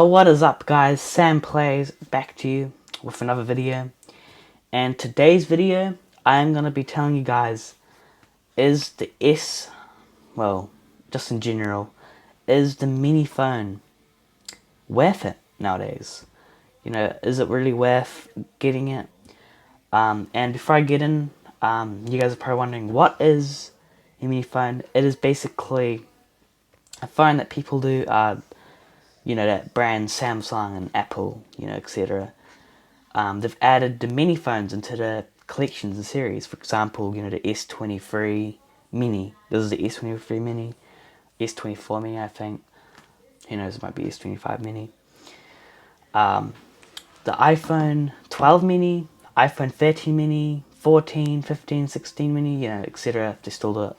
What is up, guys? Sam Plays back to you with another video. And today's video, I am going to be telling you guys, is the just in general, is the mini phone worth it nowadays? You know, is it really worth getting it? And before I get in, you guys are probably wondering, what is a mini phone? It is basically a phone that people do, that brand Samsung and Apple, etc. They've added the mini phones into the collections and series. For example, the S23 Mini. This is the S23 Mini, S24 Mini, I think. Who knows? It might be S25 Mini. The iPhone 12 Mini, iPhone 13 Mini, 14, 15, 16 Mini, etc. They still do it.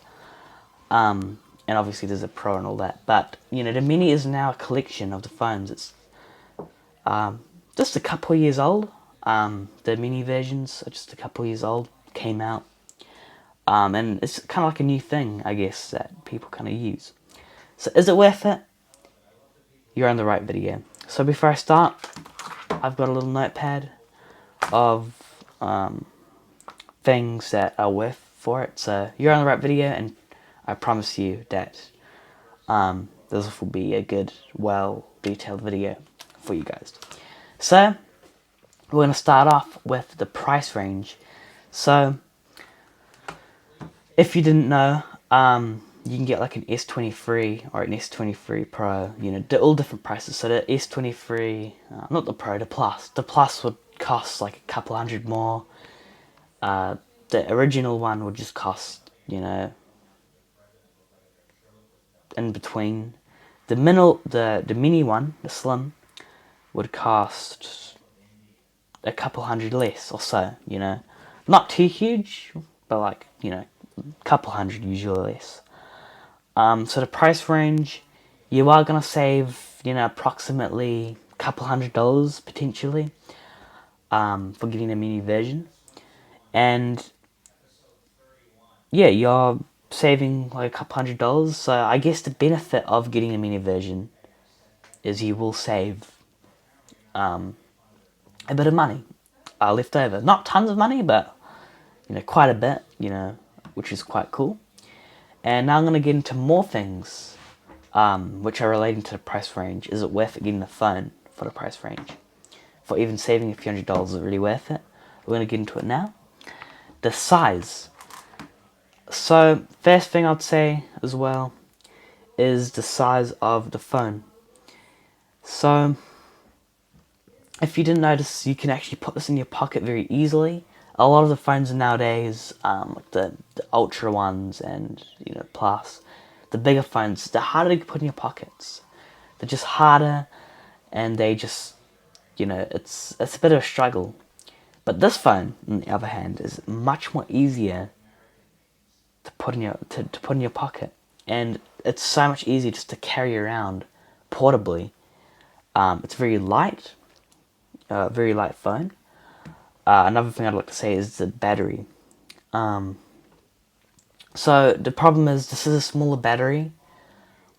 And obviously there's a Pro and all that. But, the Mini is now a collection of the phones. It's just a couple of years old. The Mini versions are just a couple of years old, came out. And it's kind of like a new thing, I guess, that people kind of use. So is it worth it? You're on the right video. So before I start, I've got a little notepad of things that are worth for it. So you're on the right video, and I promise you that this will be a good, well-detailed video for you guys. So we're going to start off with the price range. So if you didn't know, you can get like an S23 or an S23 Pro, all different prices. So the S23, not the Pro, the Plus. The Plus would cost like a couple hundred more. The original one would just cost, in between. The mini one, the Slim, would cost a couple hundred less or so, Not too huge, but like, a couple hundred usually less. So the price range, you are going to save, approximately a couple $100 potentially for getting a mini version. And yeah, you're saving like a couple $100. So I guess the benefit of getting a mini version is you will save a bit of money left over. Not tons of money, but quite a bit, which is quite cool. And now I'm going to get into more things which are relating to the price range. Is it worth it getting the phone for the price range? For even saving a few $100, is it really worth it? We're going to get into it now. The size. So, first thing I'd say as well is the size of the phone. So, if you didn't notice, you can actually put this in your pocket very easily. A lot of the phones nowadays, like the Ultra ones and, Plus, the bigger phones, they're harder to put in your pockets. They're just harder, and they just, it's a bit of a struggle. But this phone, on the other hand, is much more easier to put in your pocket, and it's so much easier just to carry around portably. It's very light phone. Another thing I'd like to say is the battery. So the problem is this is a smaller battery,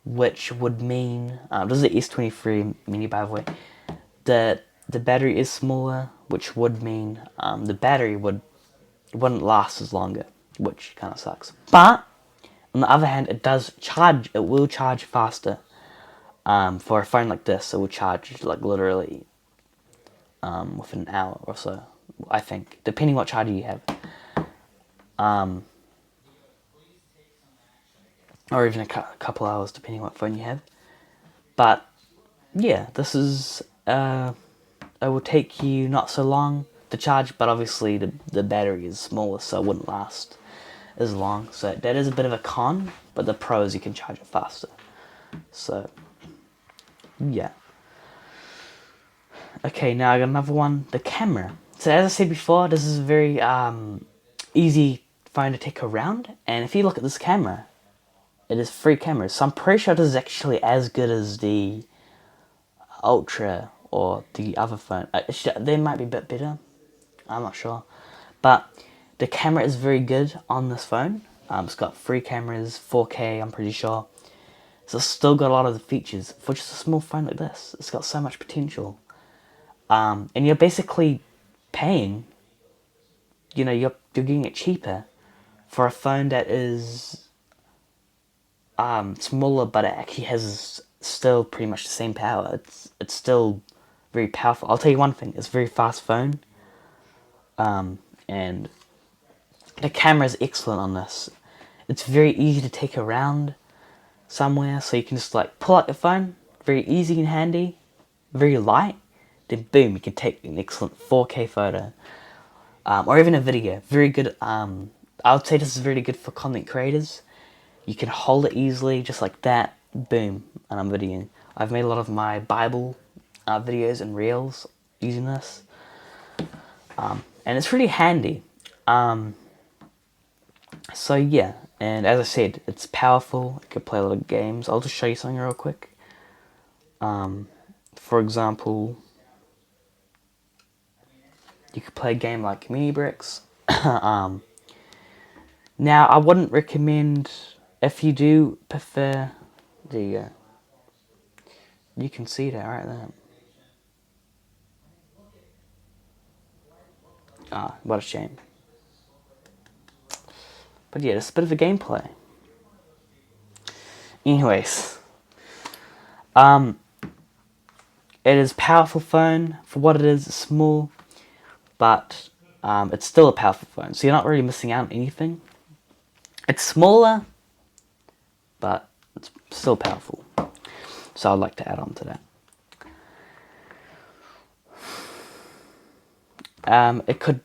which would mean this is the S23 Mini, by the way. The battery is smaller, which would mean the battery wouldn't last as longer, which kind of sucks. But on the other hand, it will charge faster. For a phone like this, it will charge like literally within an hour or so, I think, depending what charger you have. Or even a couple hours, depending what phone you have. But yeah, this is it will take you not so long to charge, but obviously the battery is smaller, so it wouldn't last as long. So that is a bit of a con, but the pro is you can charge it faster. So yeah. Okay, now I got another one, the camera. So as I said before, this is a very easy phone to take around, and if you look at this camera, it is free camera. So I'm pretty sure this is actually as good as the Ultra or the other phone. They might be a bit better, I'm not sure. But the camera is very good on this phone. It's got free cameras, 4K, I'm pretty sure. So it's still got a lot of the features for just a small phone like this. It's got so much potential. And you're basically paying, you're getting it cheaper for a phone that is smaller, but it actually has still pretty much the same power. It's still very powerful. I'll tell you one thing: it's a very fast phone, and the camera is excellent on this. It's very easy to take around somewhere, so you can just like pull out your phone, very easy and handy, very light. Then boom, you can take an excellent 4K photo, or even a video. Very good. I would say this is really good for content creators. You can hold it easily, just like that. Boom, and I'm videoing. I've made a lot of my Bible videos and reels using this, and it's really handy. So yeah, and as I said, it's powerful. You can play a lot of games. I'll just show you something real quick. For example, you could play a game like Mini Bricks. Now, I wouldn't recommend, if you do prefer, there you go. You can see that right there. Ah, what a shame. But yeah, it's a bit of a gameplay. Anyways, it is a powerful phone for what it is. It's small, but it's still a powerful phone, so you're not really missing out on anything. It's smaller, but it's still powerful. So I'd like to add on to that. It could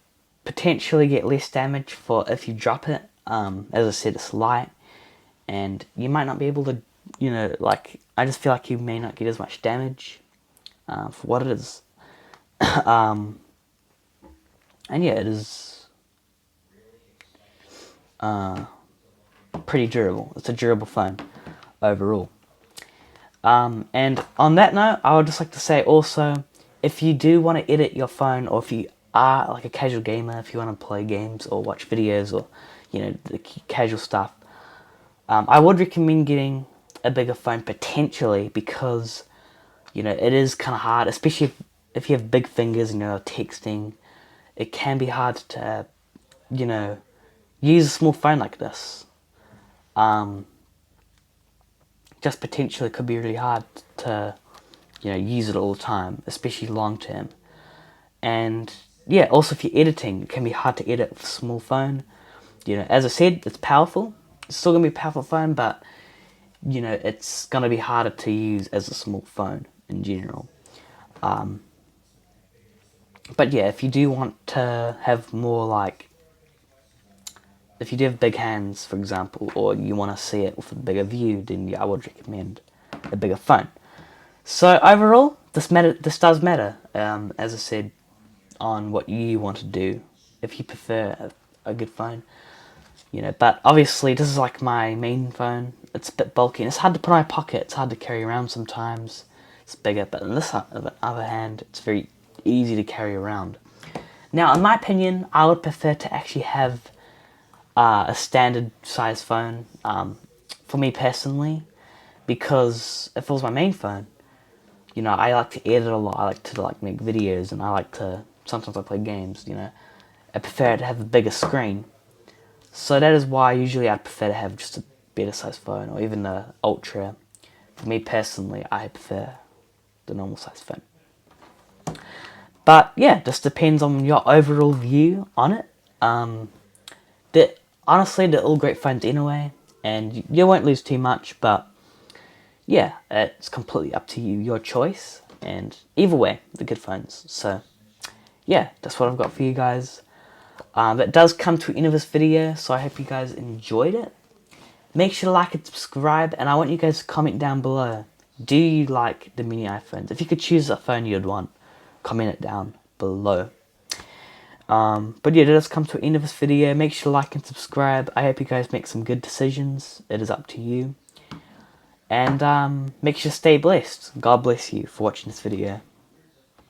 potentially get less damage for if you drop it. As I said, it's light, and you might not be able to, I just feel like you may not get as much damage for what it is. And yeah, it is pretty durable. It's a durable phone overall. And on that note, I would just like to say also, if you do want to edit your phone, or if you are like a casual gamer, if you want to play games or watch videos, or the casual stuff, I would recommend getting a bigger phone potentially, because it is kind of hard, especially if you have big fingers and you're texting. It can be hard to use a small phone like this. Just potentially could be really hard to use it all the time, especially long term. And yeah, also if you're editing, it can be hard to edit with a small phone. As I said, it's powerful. It's still gonna be a powerful phone, but it's gonna be harder to use as a small phone in general. But yeah, if you do want to have more if you do have big hands, for example, or you want to see it with a bigger view, then yeah, I would recommend a bigger phone. So overall, this does matter, as I said, on what you want to do. If you prefer a good phone, but obviously this is like my main phone. It's a bit bulky and it's hard to put in my pocket. It's hard to carry around sometimes. It's bigger, but on this other hand, it's very easy to carry around. Now, in my opinion, I would prefer to actually have a standard size phone, for me personally, because if it was my main phone, I like to edit a lot. I like to make videos, and sometimes I play games. I prefer to have a bigger screen. So that is why usually I'd prefer to have just a better size phone, or even the Ultra. For me personally, I prefer the normal size phone. But yeah, just depends on your overall view on it. Honestly, they're all great phones anyway, and you won't lose too much, but yeah, it's completely up to you, your choice, and either way, they're good phones. So yeah, that's what I've got for you guys. That does come to the end of this video, so I hope you guys enjoyed it. Make sure to like and subscribe, and I want you guys to comment down below. Do you like the mini iPhones? If you could choose a phone you'd want, comment it down below. But yeah, that does come to the end of this video. Make sure to like and subscribe. I hope you guys make some good decisions. It is up to you. And make sure to stay blessed. God bless you for watching this video.